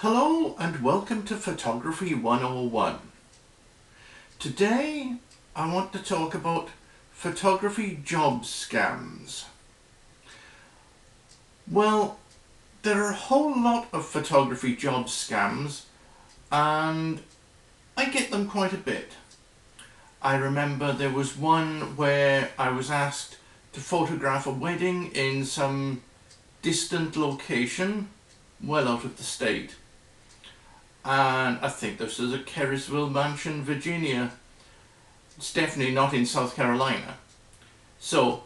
Hello and welcome to Photography 101. Today I want to talk about photography job scams. Well, there are a whole lot of photography job scams and I get them quite a bit. I remember there was one where I was asked to photograph a wedding in some distant location, well out of the state. And I think this is a Kerrisville Mansion, Virginia. It's definitely not in South Carolina. So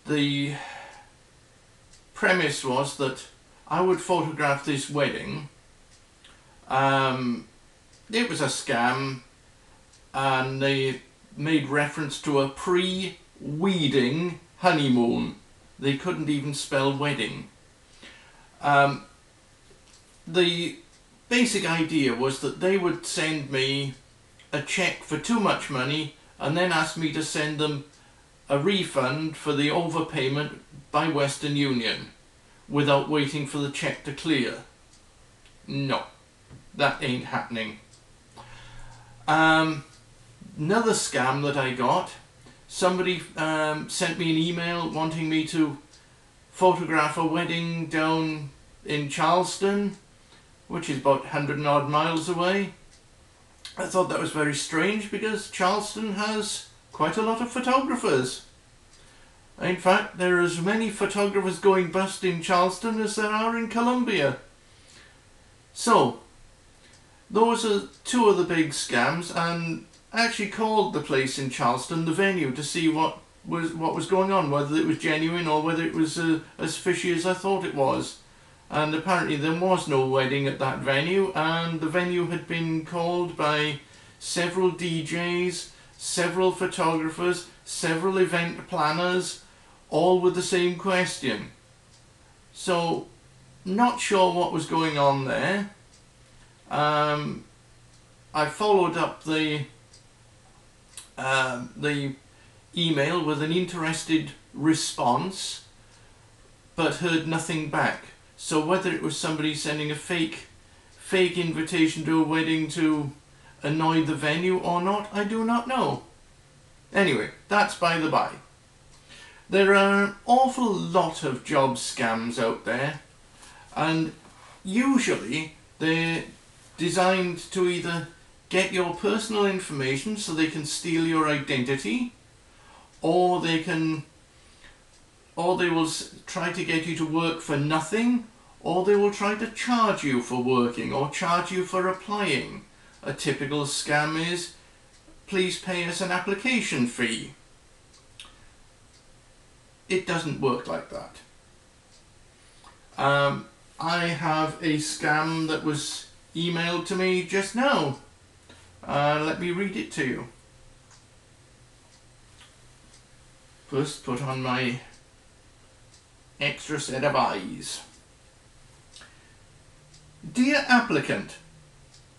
the premise was that I would photograph this wedding. It was a scam and they made reference to a pre-wedding honeymoon. They couldn't even spell wedding. The basic idea was that they would send me a check for too much money and then ask me to send them a refund for the overpayment by Western Union without waiting for the check to clear. No, that ain't happening. Another scam that I got, somebody sent me an email wanting me to photograph a wedding down in Charleston, which is about 100 and odd miles away. I thought that was very strange because Charleston has quite a lot of photographers. In fact, there are as many photographers going bust in Charleston as there are in Colombia. So, those are two of the big scams, and I actually called the place in Charleston, the venue, to see what was going on, whether it was genuine or whether it was as fishy as I thought it was. And apparently there was no wedding at that venue, and the venue had been called by several DJs, several photographers, several event planners, all with the same question. So, not sure what was going on there. I followed up the email with an interested response, but heard nothing back. So whether it was somebody sending a fake invitation to a wedding to annoy the venue or not, I do not know. Anyway, that's by the by. There are an awful lot of job scams out there, and usually they're designed to either get your personal information so they can steal your identity, or they will try to get you to work for nothing, or they will try to charge you for working or charge you for applying. A typical scam is, please pay us an application fee. It doesn't work like that. I have a scam that was emailed to me just now. Let me read it to you. First, put on my extra set of eyes. Dear applicant,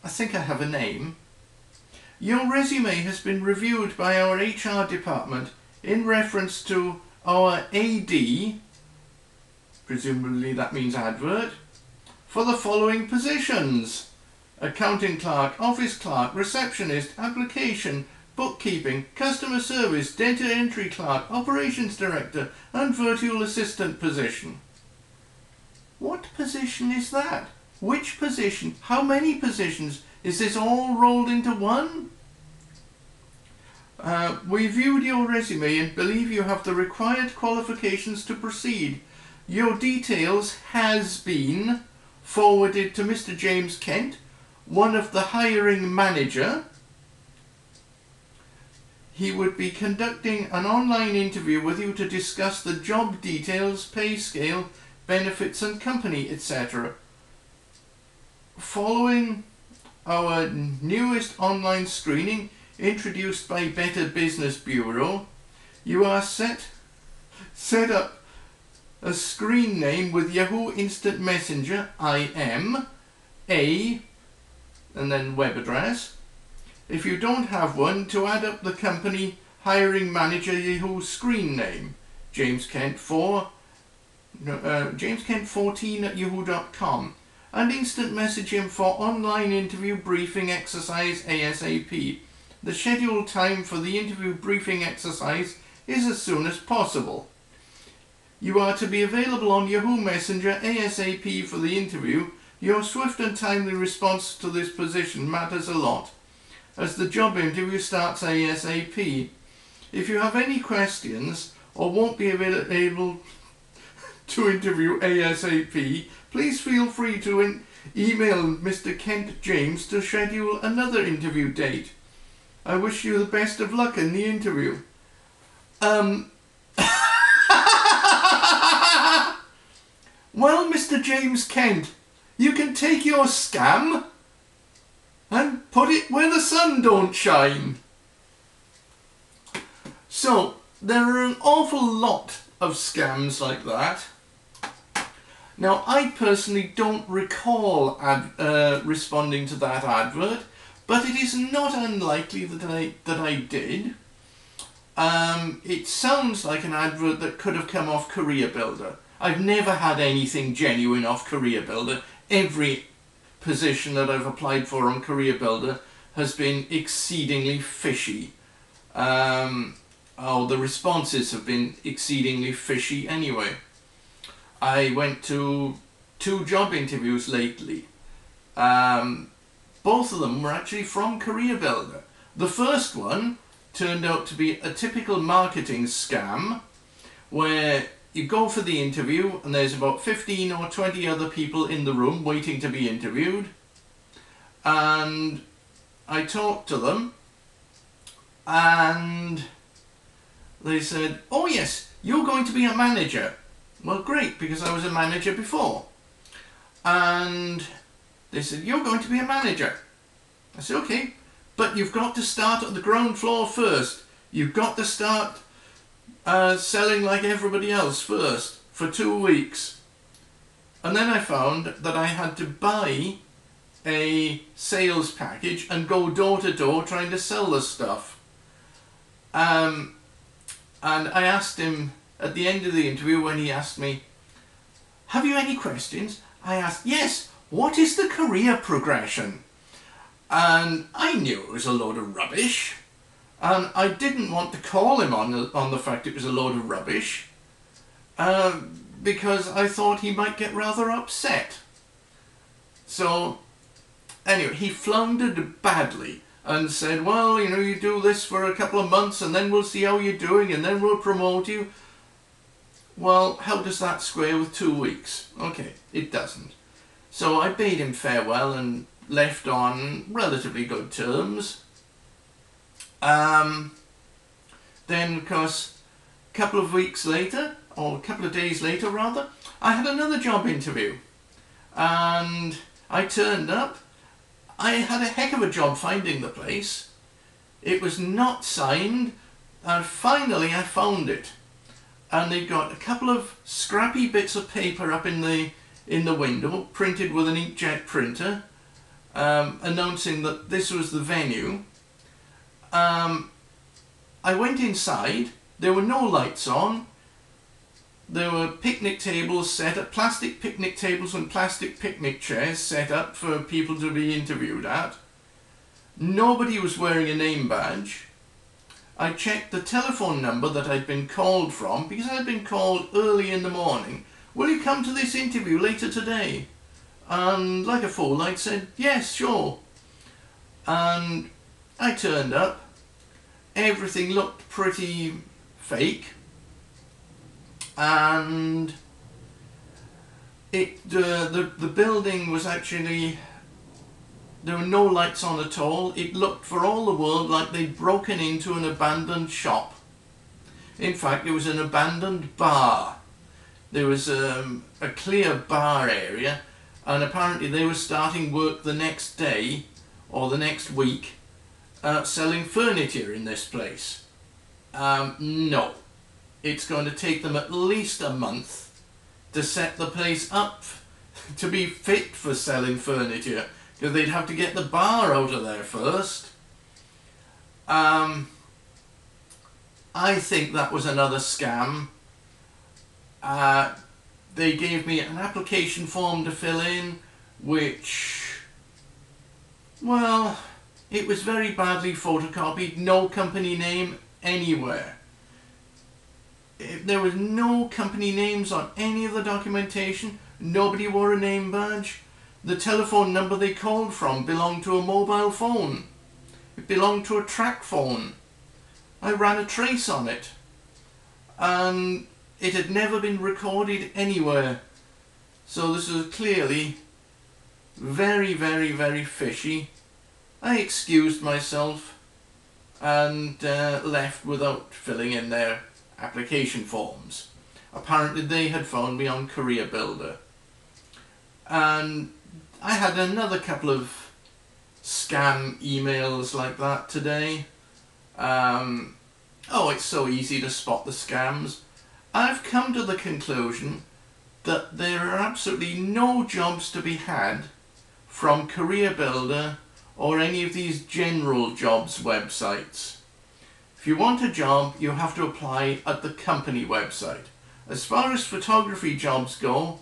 I think I have a name. Your resume has been reviewed by our HR department in reference to our AD, presumably that means advert, for the following positions: accounting clerk, office clerk, receptionist, application, bookkeeping, customer service, data entry clerk, operations director, and virtual assistant position. What position is that? Which position? How many positions? Is this all rolled into one? We viewed your resume and believe you have the required qualifications to proceed. Your details has been forwarded to Mr. James Kent, one of the hiring manager. He would be conducting an online interview with you to discuss the job details, pay scale, benefits and company, etc. Following our newest online screening introduced by Better Business Bureau, you are set up a screen name with Yahoo Instant Messenger, IM, and then web address. If you don't have one, to add up the company hiring manager Yahoo screen name, James Kent 14 at yahoo.com. and instant message him for online interview briefing exercise ASAP. The scheduled time for the interview briefing exercise is as soon as possible. You are to be available on Yahoo Messenger ASAP for the interview. Your swift and timely response to this position matters a lot, as the job interview starts ASAP. If you have any questions or won't be able to interview ASAP, please feel free to email Mr. Kent James to schedule another interview date. I wish you the best of luck in the interview. Well, Mr. James Kent, you can take your scam and put it where the sun don't shine. So, there are an awful lot of scams like that. Now, I personally don't recall responding to that advert, but it is not unlikely that I did. It sounds like an advert that could have come off Career Builder. I've never had anything genuine off Career Builder. Every position that I've applied for on Career Builder has been exceedingly fishy. The responses have been exceedingly fishy anyway. I went to 2 job interviews lately. Both of them were actually from Career Builder. The first one turned out to be a typical marketing scam where you go for the interview and there's about 15 or 20 other people in the room waiting to be interviewed, and I talked to them and they said, oh yes, you're going to be a manager. Well, great, because I was a manager before. And they said, you're going to be a manager. I said, okay, but you've got to start at the ground floor first. You've got to start selling like everybody else first for 2 weeks. And then I found that I had to buy a sales package and go door to door trying to sell the stuff. And I asked him at the end of the interview, when he asked me, have you any questions? I asked, yes, what is the career progression? And I knew it was a load of rubbish. And I didn't want to call him on the fact it was a load of rubbish, because I thought he might get rather upset. So anyway, he floundered badly and said, well, you know, you do this for a couple of months and then we'll see how you're doing and then we'll promote you. Well, how does that square with 2 weeks? Okay, it doesn't. So I bade him farewell and left on relatively good terms. Then, of course, a couple of weeks later, or a couple of days later rather, I had another job interview. And I turned up. I had a heck of a job finding the place. It was not signed, and finally I found it. And they got a couple of scrappy bits of paper up in the window, printed with an inkjet printer, announcing that this was the venue. I went inside. There were no lights on. There were picnic tables set up, plastic picnic tables and plastic picnic chairs set up for people to be interviewed at. Nobody was wearing a name badge. I checked the telephone number that I'd been called from, because I'd been called early in the morning. Will you come to this interview later today? And like a fool, I'd said, yes, sure. And I turned up. Everything looked pretty fake. And the building was actually, there were no lights on at all. It looked for all the world like they'd broken into an abandoned shop. In fact, it was an abandoned bar. There was a clear bar area, and apparently they were starting work the next day or the next week selling furniture in this place. No. It's going to take them at least a month to set the place up to be fit for selling furniture, because they'd have to get the bar out of there first. I think that was another scam. They gave me an application form to fill in which, well, it was very badly photocopied, no company name anywhere. There was no company names on any of the documentation. Nobody wore a name badge. The telephone number they called from belonged to a mobile phone. It belonged to a track phone. I ran a trace on it, and it had never been recorded anywhere. So this was clearly very, very, very fishy. I excused myself and left without filling in their application forms. Apparently they had found me on Career Builder. And I had another couple of scam emails like that today. Oh, it's so easy to spot the scams. I've come to the conclusion that there are absolutely no jobs to be had from Career Builder or any of these general jobs websites. If you want a job, you have to apply at the company website. As far as photography jobs go,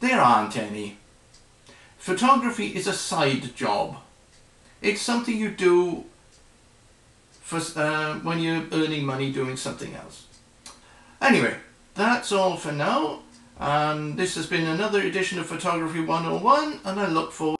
there aren't any. Photography is a side job. It's something you do for when you're earning money doing something else. Anyway, that's all for now. And this has been another edition of Photography 101, and I look forward